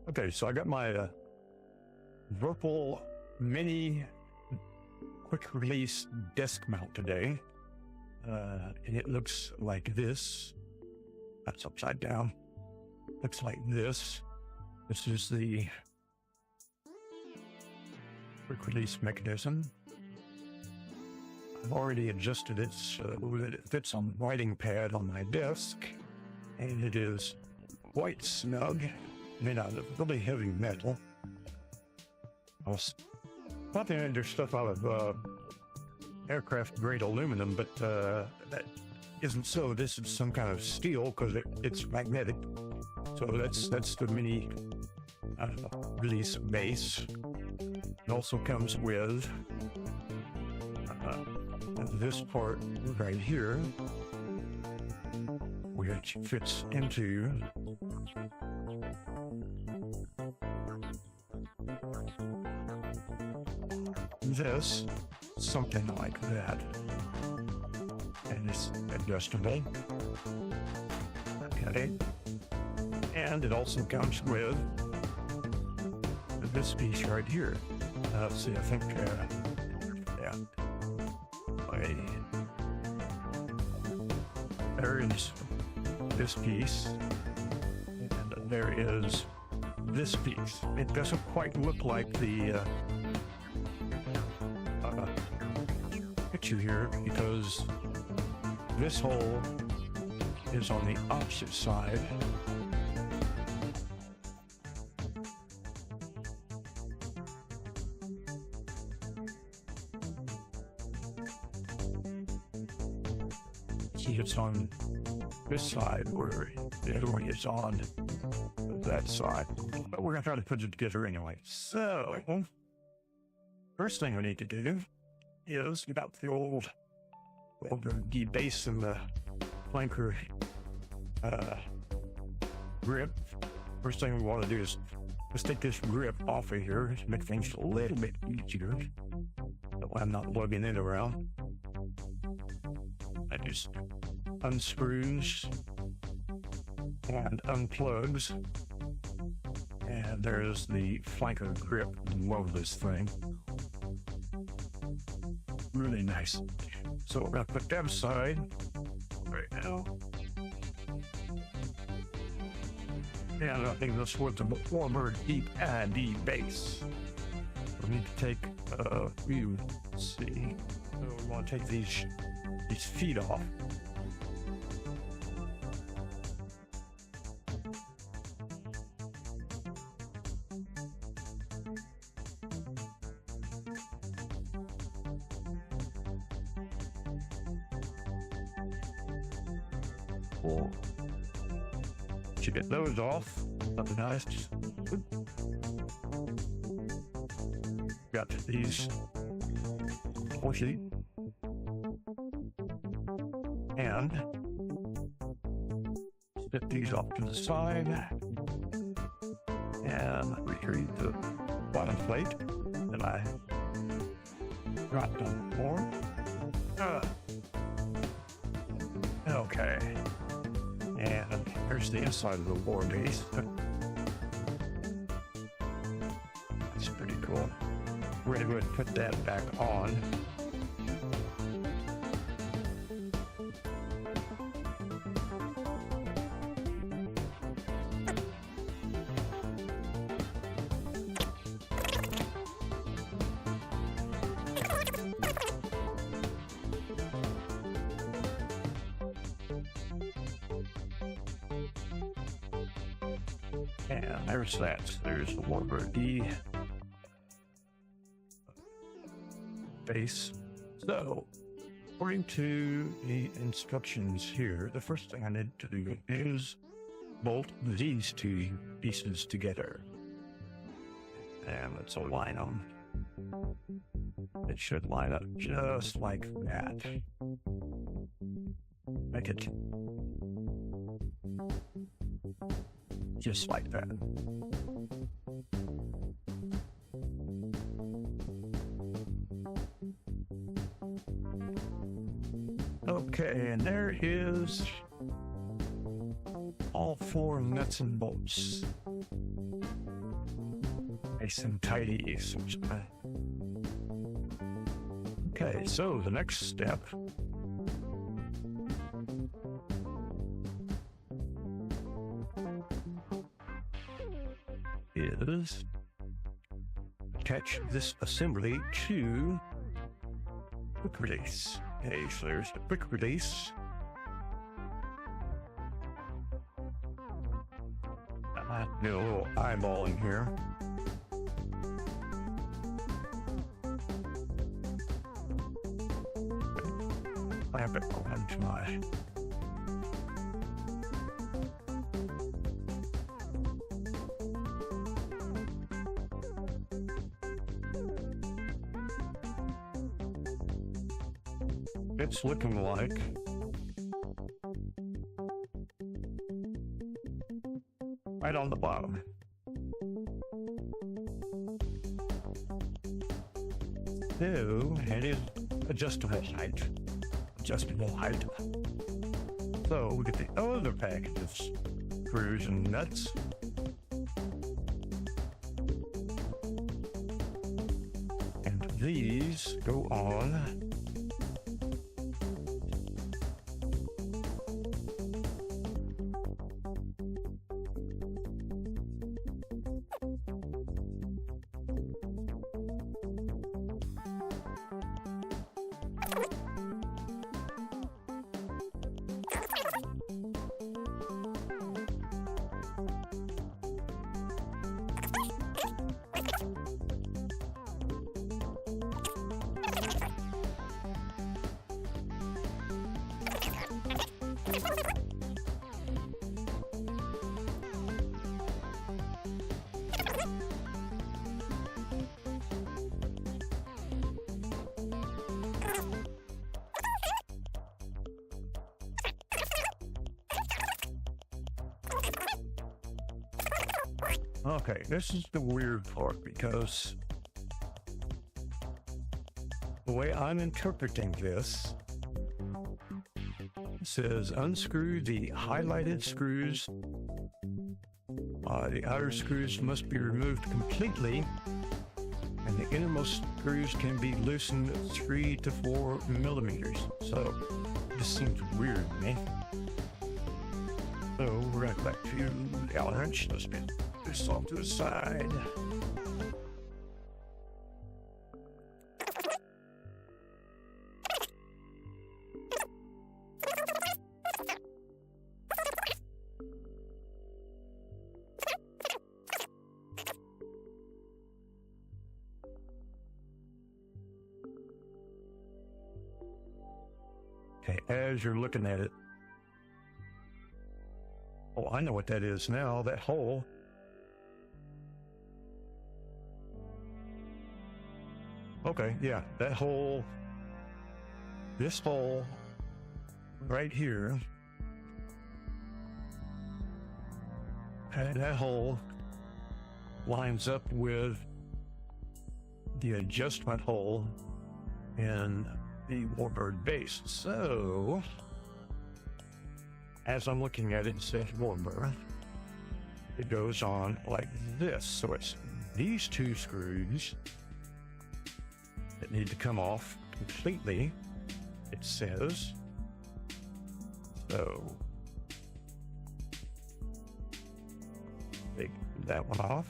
Okay, so I got my Virpil mini quick release desk mount today. And it looks like this. That's upside down. Looks like this. This is the quick release mechanism. I've already adjusted it so that it fits on the writing pad on my desk. And it is quite snug, made out of really heavy metal. I was thought they made their stuff out of aircraft grade aluminum, but that isn't so. This is some kind of steel because it's magnetic. So that's the mini release base. It also comes with this part right here, which fits into this, something like that, and it's adjustable. Okay, and it also comes with this piece right here. Let's see, I think there is this piece, and there is this piece. It doesn't quite look like the picture here because this hole is on the opposite side. See, it's on this side where the other one is on that side. But we're going to try to put it together anyway. So, first thing we need to do is get out the old Warbird D Base and the flanker grip. First thing we want to do is let's take this grip off of here to make things a little bit easier. That way I'm not lugging it around. I just unscrews and unplugs. And there's the flanker grip. Love this thing. Really nice. So we're going to put that aside right now. And I think this was the Warbird D Base. We need to take let's see. So we want to take these feet off. Cool. Should get those off. That'd be nice. Got these feet. And set these off to the side. And retrieve the bottom plate that I dropped on the floor. Okay. And here's the inside of the war base. That's pretty cool. We're going to go ahead and put that back on. And there's that. There's the Warbird D Base. So, according to the instructions here, the first thing I need to do is bolt these two pieces together. And let's align them. It should line up just like that. Make it just like that. Okay, and there is all 4 nuts and bolts. Nice and tidy. Okay, so the next step is attach this assembly to quick release. Okay, so there's the quick release. Get a little eyeball in here. Clamp it onto my it's looking like right on the bottom. So it is adjustable height. So we get the other package of screws and nuts. And these go on Okay, this is the weird part because the way I'm interpreting this says unscrew the highlighted screws. The outer screws must be removed completely, and the innermost screws can be loosened 3 to 4 millimeters. So this seems weird to me. So we're going to go back to the Allen wrench. Let's get this off to the side. Okay, as you're looking at it, oh, I know what that is now, that hole. Okay, yeah, that hole, this hole right here, that hole lines up with the adjustment hole in the Warbird base. So, as I'm looking at it, it says Warbird. It goes on like this. So it's these 2 screws that need to come off completely, it says. So, take that one off.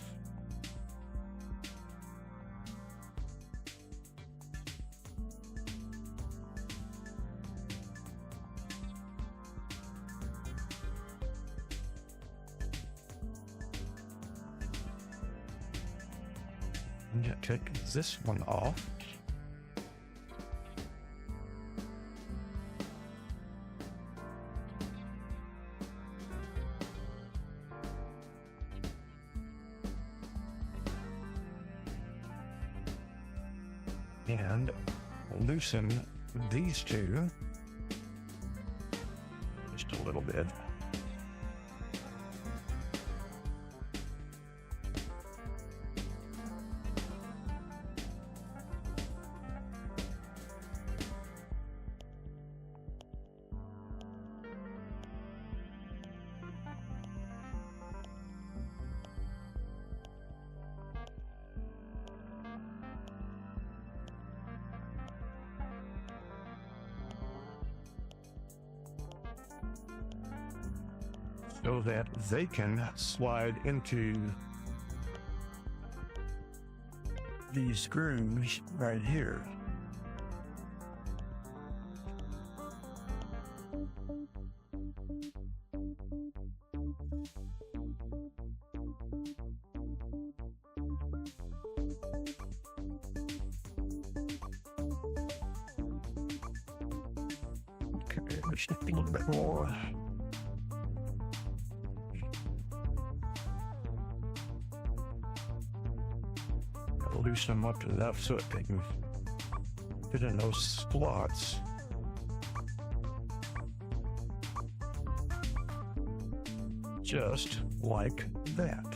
And take this one off. And loosen these 2 just a little bit. so that they can slide into these grooves right here. Okay, just a little bit more. Loosen them up enough so that they can fit in those slots. Just like that.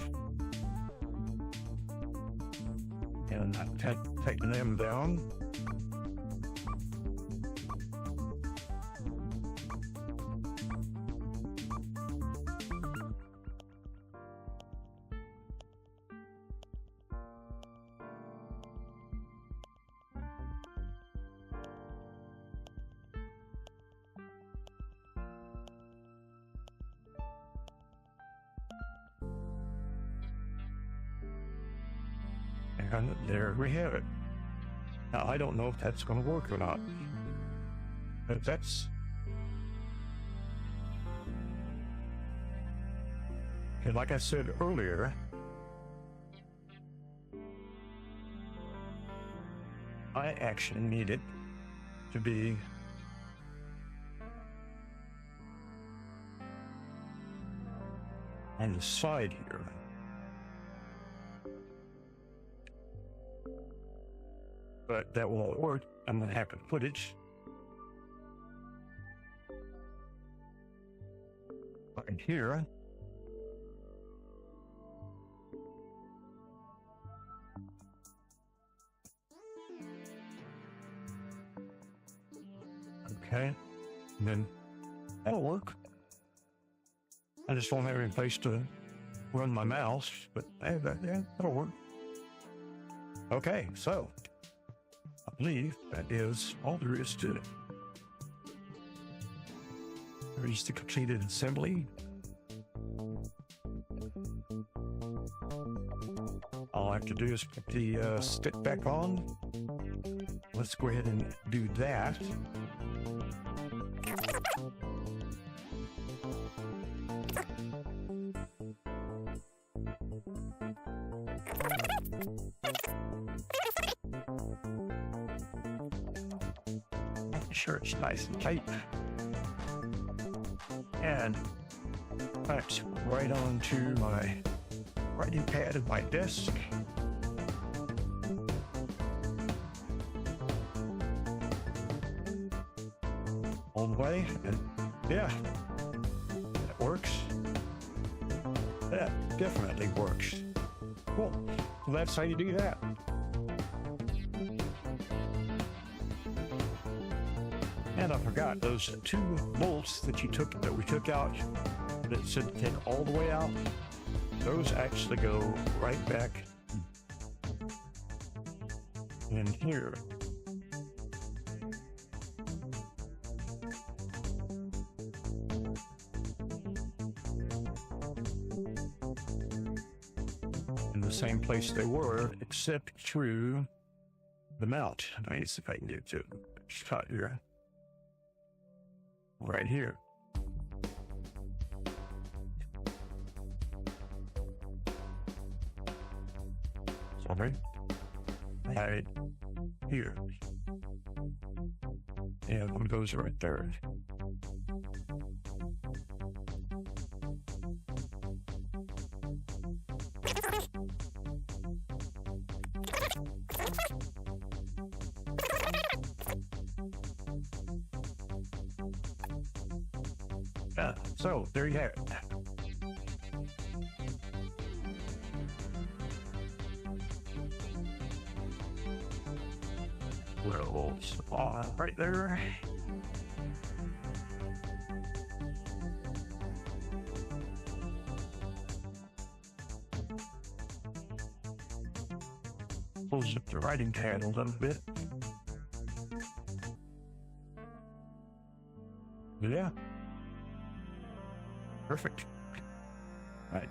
And taking them down. And there we have it. Now, I don't know if that's going to work or not. But that's... And like I said earlier, I actually need it to be on the side here. But that won't work. I'm going to have to put it right here. Okay, and then that'll work. I just don't have any place to run my mouse, but that'll work. Okay, so I believe that is all there is to it. There's the completed assembly. All I have to do is put the stick back on. Let's go ahead and do that. Sure it's nice and tight. And that's right onto my writing pad of my desk. All the way, and yeah, that works. That definitely works. Cool. So that's how you do that. And I forgot those two bolts that we took out that said to take all the way out. Those actually go right back in here. In the same place they were, except through the mount. Let me see if I can do it too. Shot here. Right here. Sorry. Right here. And one goes right there. So there you have it. Little spot right there. Close up the writing pad a little bit. Yeah. Perfect. All right.